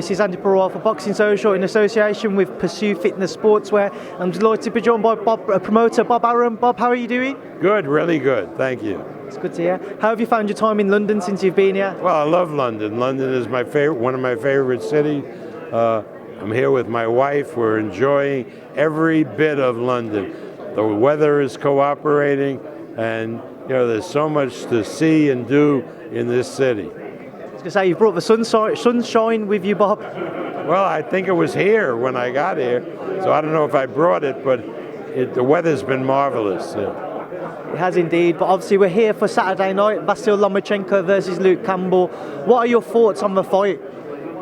This is Andi Purewal for Boxing Social in association with Pursue Fitness Sportswear. I'm delighted to be joined by promoter Bob Arum. Bob, how are you doing? Good, really good. Thank you. It's good to hear. How have you found your time in London since you've been here? Well, I love London. London is my favorite, one of my favorite cities. I'm here with my wife. We're enjoying every bit of London. The weather is cooperating, and there's so much to see and do in this city. I was going to say, you brought the sunshine with you, Bob. Well, I think it was here when I got here, so I don't know if I brought it, but the weather's been marvelous. It has indeed, but obviously we're here for Saturday night, Vasyl Lomachenko versus Loma-Campbell. What are your thoughts on the fight?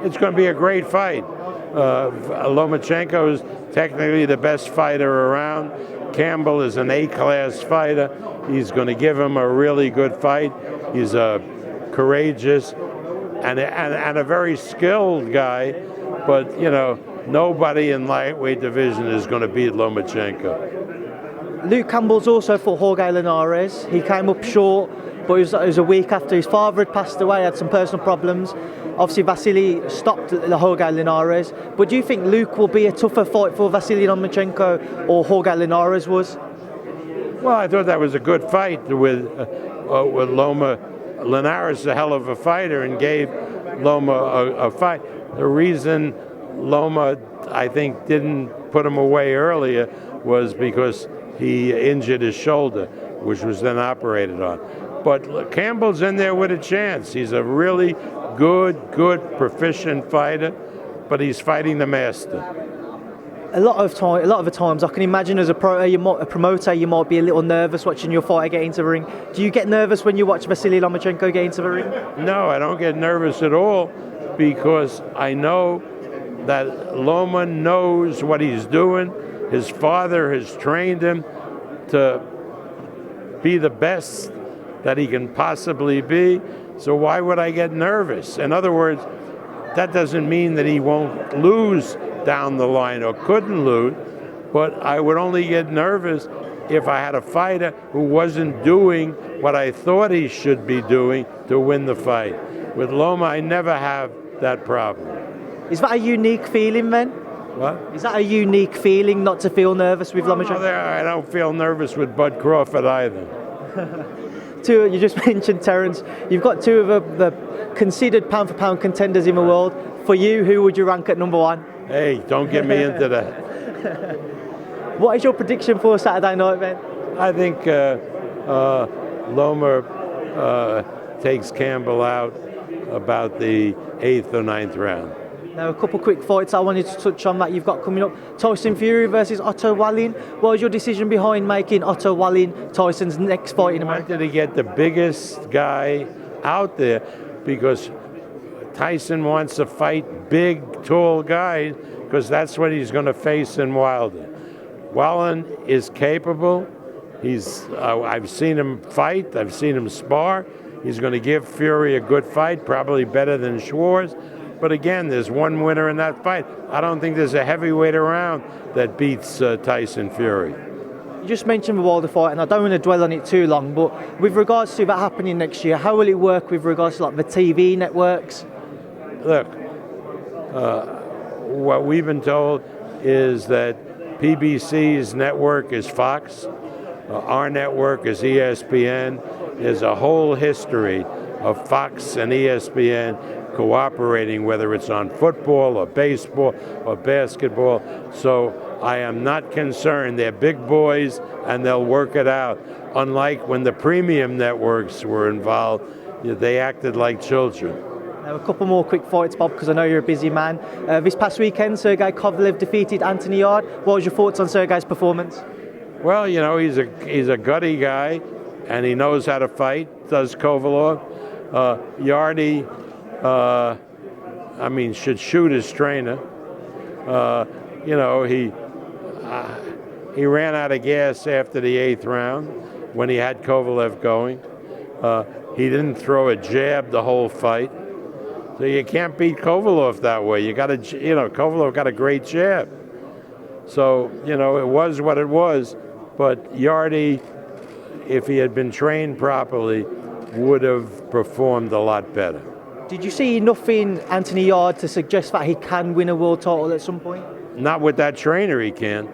It's going to be a great fight. Lomachenko is technically the best fighter around. Campbell is an A-class fighter. He's going to give him a really good fight. He's courageous and a very skilled guy, but nobody in lightweight division is going to beat Lomachenko. Loma-Campbell's also fought Jorge Linares. He came up short, but it was a week after his father had passed away, had some personal problems. Obviously, Vasily stopped Jorge Linares. But do you think Luke will be a tougher fight for Vasily Lomachenko or Jorge Linares was? Well, I thought that was a good fight with Loma. Linares is a hell of a fighter and gave Loma a fight. The reason Loma, I think, didn't put him away earlier was because he injured his shoulder, which was then operated on. But Campbell's in there with a chance. He's a really good, proficient fighter, but he's fighting the master. A lot of the times, I can imagine as a promoter, you might be a little nervous watching your fighter get into the ring. Do you get nervous when you watch Vasily Lomachenko get into the ring? No, I don't get nervous at all, because I know that Loma knows what he's doing. His father has trained him to be the best that he can possibly be. So why would I get nervous? In other words, that doesn't mean that he won't lose down the line or couldn't lose, but I would only get nervous if I had a fighter who wasn't doing what I thought he should be doing to win the fight. With Loma, I never have that problem. Is that a unique feeling then? What? Is that a unique feeling not to feel nervous with Lomachenko? I don't feel nervous with Bud Crawford either. You just mentioned Terence. You've got two of the considered pound-for-pound contenders in the world. For you, who would you rank at number one? Hey, don't get me into that. What is your prediction for Saturday night, then? I think Loma takes Campbell out about the 8th or 9th round. Now, a couple quick fights I wanted to touch on that you've got coming up. Tyson Fury versus Otto Wallin. What was your decision behind making Otto Wallin Tyson's next fight in America? I wanted to get the biggest guy out there because Tyson wants to fight big, tall guys because that's what he's going to face in Wilder. Wallin is capable. I've seen him fight. I've seen him spar. He's going to give Fury a good fight, probably better than Schwartz. But again, there's one winner in that fight. I don't think there's a heavyweight around that beats Tyson Fury. You just mentioned the Wilder fight, and I don't want to dwell on it too long, but with regards to that happening next year, how will it work with regards to the TV networks? Look, what we've been told is that PBC's network is Fox, our network is ESPN. There's a whole history of Fox and ESPN cooperating, whether it's on football or baseball or basketball. So I am not concerned. They're big boys and they'll work it out. Unlike when the premium networks were involved, they acted like children. Now, a couple more quick fights, Bob, because I know you're a busy man. This past weekend, Sergey Kovalev defeated Anthony Yarde. What was your thoughts on Sergey's performance? Well, he's a gutty guy, and he knows how to fight, does Kovalev. Yarde, should shoot his trainer. He ran out of gas after the 8th round when he had Kovalev going. He didn't throw a jab the whole fight. So you can't beat Kovalev that way. Kovalev got a great jab. So, it was what it was. But Yarde, if he had been trained properly, would have performed a lot better. Did you see enough in Anthony Yarde to suggest that he can win a world title at some point? Not with that trainer, he can.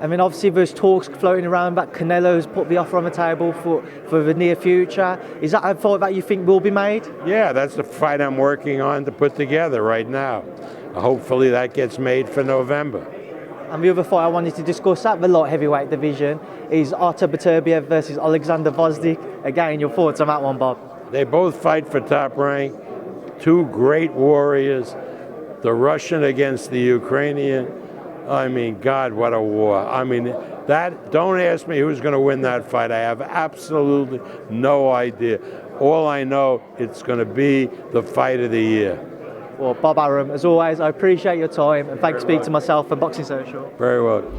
I mean, obviously there's talks floating around that Canelo's put the offer on the table for the near future. Is that a fight that you think will be made? Yeah, that's the fight I'm working on to put together right now. Hopefully that gets made for November. And the other fight I wanted to discuss at the light heavyweight division is Beterbiev versus Kovalev-Yarde. Again, your thoughts on that one, Bob? They both fight for top rank. Two great warriors. The Russian against the Ukrainian. I mean, God, what a war. I mean, don't ask me who's going to win that fight. I have absolutely no idea. All I know, it's going to be the fight of the year. Well, Bob Arum, as always, I appreciate your time and thanks for speaking to myself and Boxing Social. Very well.